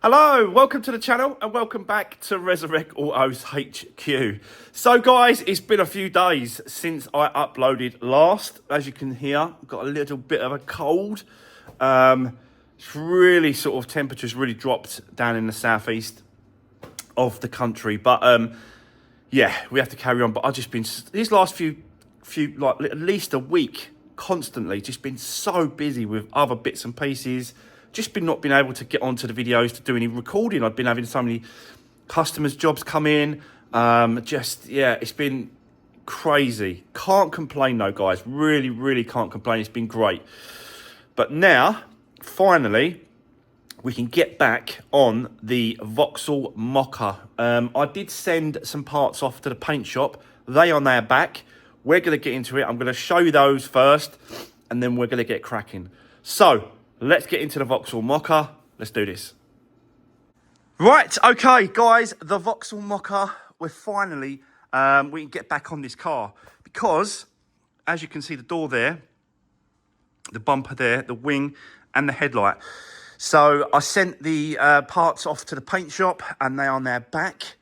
Hello, welcome to the channel and welcome back to Resurwreck Autos HQ. So guys, it's been a few days since I uploaded last. As you can hear, I've got a little bit of a cold. It's really sort of temperatures really dropped down in the southeast of the country. But yeah, we have to carry on. But I've just been, these last few like at least a week, constantly just been so busy with other bits and pieces. Just been not been able to get onto the videos to do any recording. I've been having so many customers' jobs come in. Yeah, it's been crazy. Can't complain though, guys. Really can't complain. It's been great. But now, finally, we can get back on the Vauxhall Mokka. I did send some parts off to the paint shop. They are now back. We're going to get into it. I'm going to show you those first, and then we're going to get cracking. So, let's get into the Vauxhall Mokka. Let's do this. Right, okay, guys, the Vauxhall Mokka, we're finally, we can get back on this car because, as you can see, the door there, the bumper there, the wing and the headlight. So I sent the parts off to the paint shop and they are now back.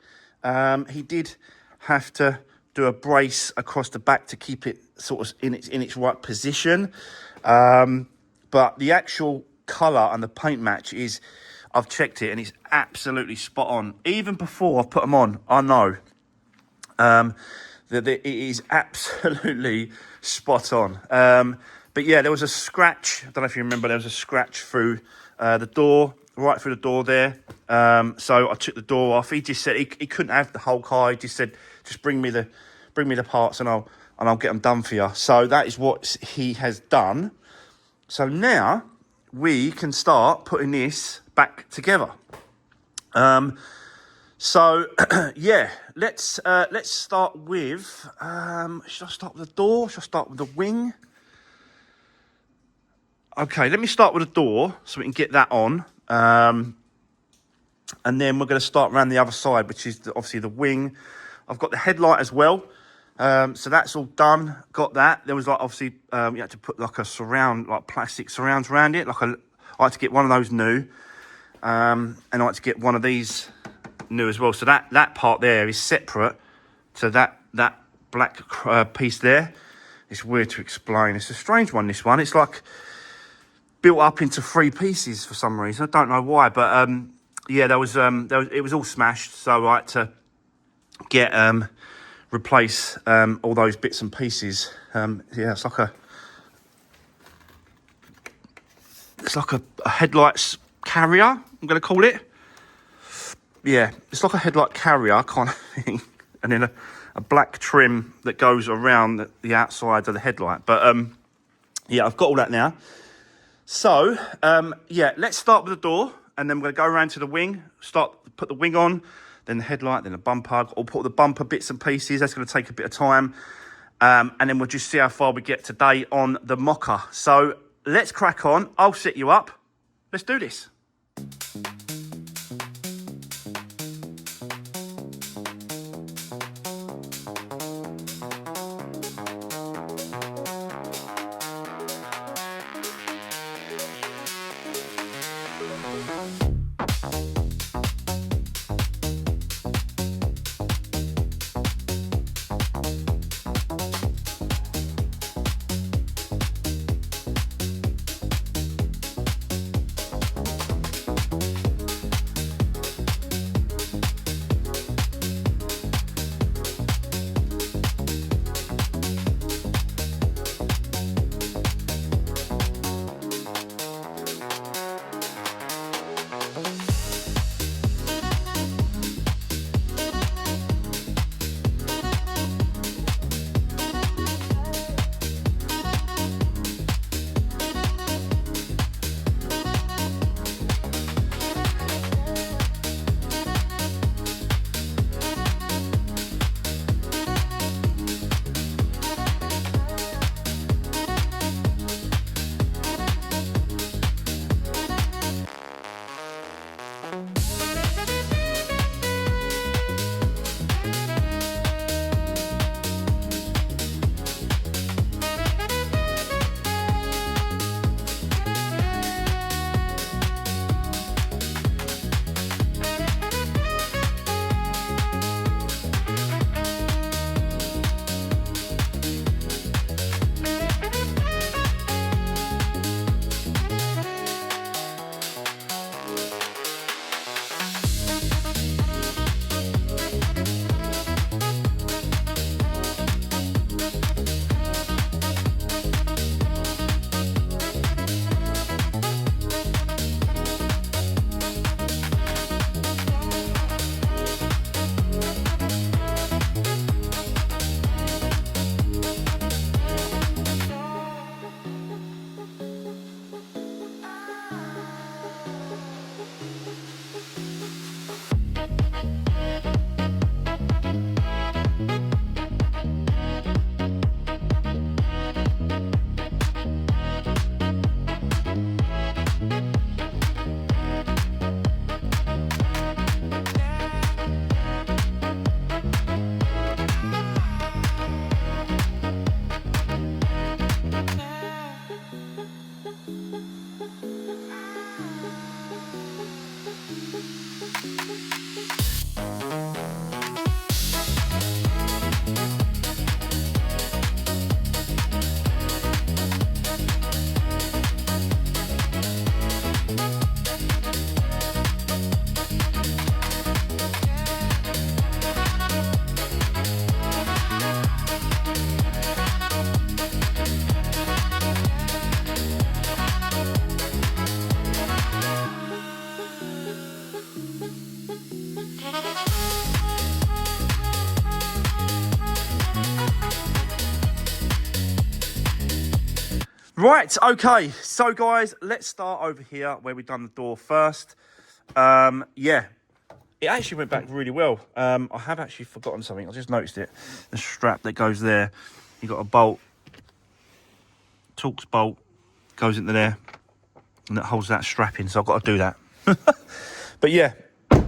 He did have to do a brace across the back to keep it sort of in its right position. But the actual colour and the paint match is, I've checked it and it's absolutely spot on. Even before I've put them on, I know that it is absolutely spot on. But yeah, there was a scratch. I don't know if you remember, there was a scratch through the door, right through the door there. So I took the door off. He just said he couldn't have the whole car. He just said, just bring me the parts and I'll get them done for you. So that is what he has done. So now we can start putting this back together. So yeah, let's start with, should I start with the door? Should I start with the wing? Okay, let me start with the door so we can get that on. And then we're going to start around the other side, which is obviously the wing. I've got the headlight as well. So that's all done. Got that. There was like obviously you had to put like a surround, like plastic surrounds around it. I had to get one of those new, and I had to get one of these new as well. So that part there is separate to that black piece there. It's weird to explain. It's a strange one. This one. It's like built up into three pieces for some reason. I don't know why, but yeah, it was all smashed. So I had to get replace all those bits and pieces. Yeah, it's like a headlights carrier, I'm going to call it. Yeah, it's like a headlight carrier kind of thing. And then a black trim that goes around the outside of the headlight. But yeah, I've got all that now. So yeah, let's start with the door. And then we're going to go around to the wing, put the wing on, then the headlight, then the bumper, or put the bumper bits and pieces. That's going to take a bit of time. And then we'll just see how far we get today on the Mokka. So let's crack on. I'll set you up. Let's do this. Right, okay. So, guys, let's start over here where we've done the door first. Yeah, it actually went back really well. I have actually forgotten something. I just noticed it. The strap that goes there. You got a bolt. Torx bolt goes into there. And that holds that strap in. So I've got to do that. But, yeah,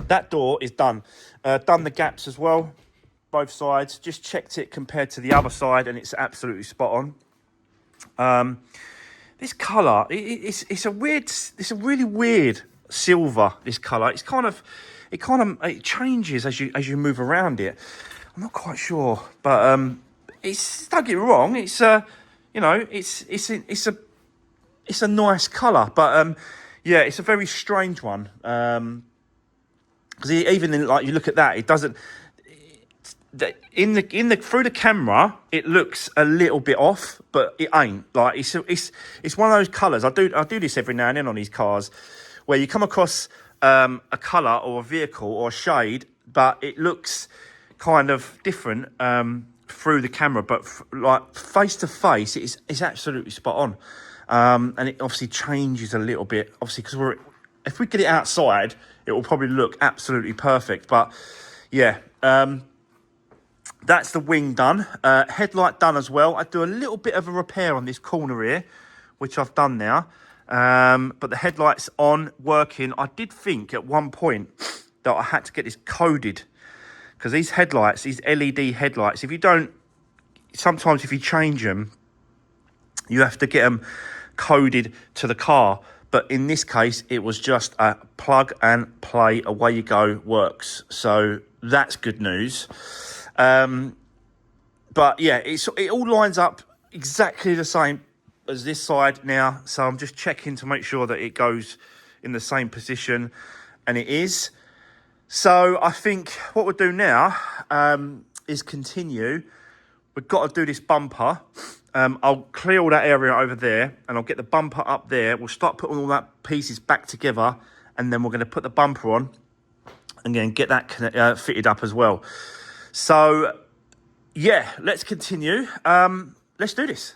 that door is done. Done the gaps as well. Both sides. Just checked it compared to the other side. And it's absolutely spot on. This colour, it's a really weird silver. This colour, it changes as you move around it. I'm not quite sure, but don't get me wrong. It's it's a nice colour, but yeah, it's a very strange one. Because even in, like, you look at that, it doesn't. In the through the camera, it looks a little bit off, but it ain't. Like, it's one of those colours. I do this every now and then on these cars, where you come across a colour or a vehicle or a shade, but it looks kind of different through the camera, but like face to face, it's absolutely spot on. And it obviously changes a little bit, obviously, because if we get it outside, it will probably look absolutely perfect. But yeah. That's the wing done. Headlight done as well. I do a little bit of a repair on this corner here, which I've done now. But the headlight's on, working. I did think at one point that I had to get this coded, because these headlights, these LED headlights, sometimes if you change them, you have to get them coded to the car. But in this case, it was just a plug and play, away you go, works. So that's good news. But yeah, it all lines up exactly the same as this side now. So I'm just checking to make sure that it goes in the same position, and it is. So I think what we'll do now is continue. We've got to do this bumper. I'll clear all that area over there, and I'll get the bumper up there. We'll start putting all that pieces back together, and then we're going to put the bumper on and then get that fitted up as well. So, yeah, let's continue. Let's do this.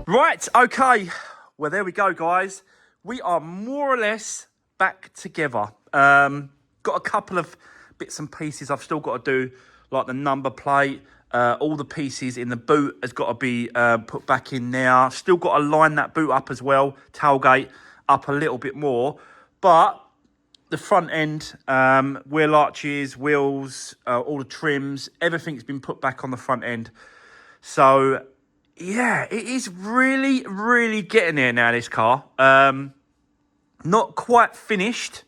Right, okay. Well, there we go, guys. We are more or less back together. Got a couple of bits and pieces I've still got to do, like the number plate. All the pieces in the boot has got to be put back in now. Still got to line that boot up as well, tailgate up a little bit more. But the front end, wheel arches, wheels, all the trims, everything's been put back on the front end. So, yeah, it is really, really getting there now, this car. Not quite finished,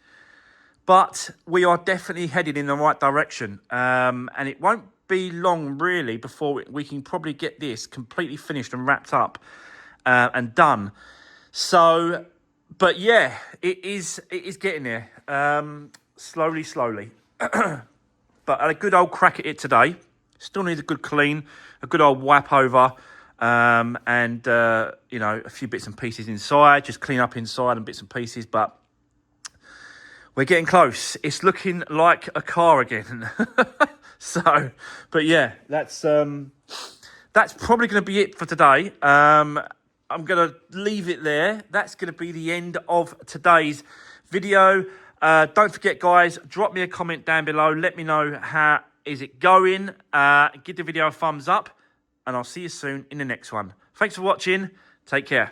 but we are definitely headed in the right direction. And it won't be long, really, before we can probably get this completely finished and wrapped up and done. So, but yeah, it is getting there. Slowly. But a good old crack at it today. Still needs a good clean, a good old wipe over, and you know, a few bits and pieces inside, just clean up inside and bits and pieces. But we're getting close. It's looking like a car again. So, but yeah, that's probably going to be it for today. I'm going to leave it there. That's going to be the end of today's video. Don't forget, guys, drop me a comment down below. Let me know how is it going. Give the video a thumbs up, and I'll see you soon in the next one. Thanks for watching. Take care.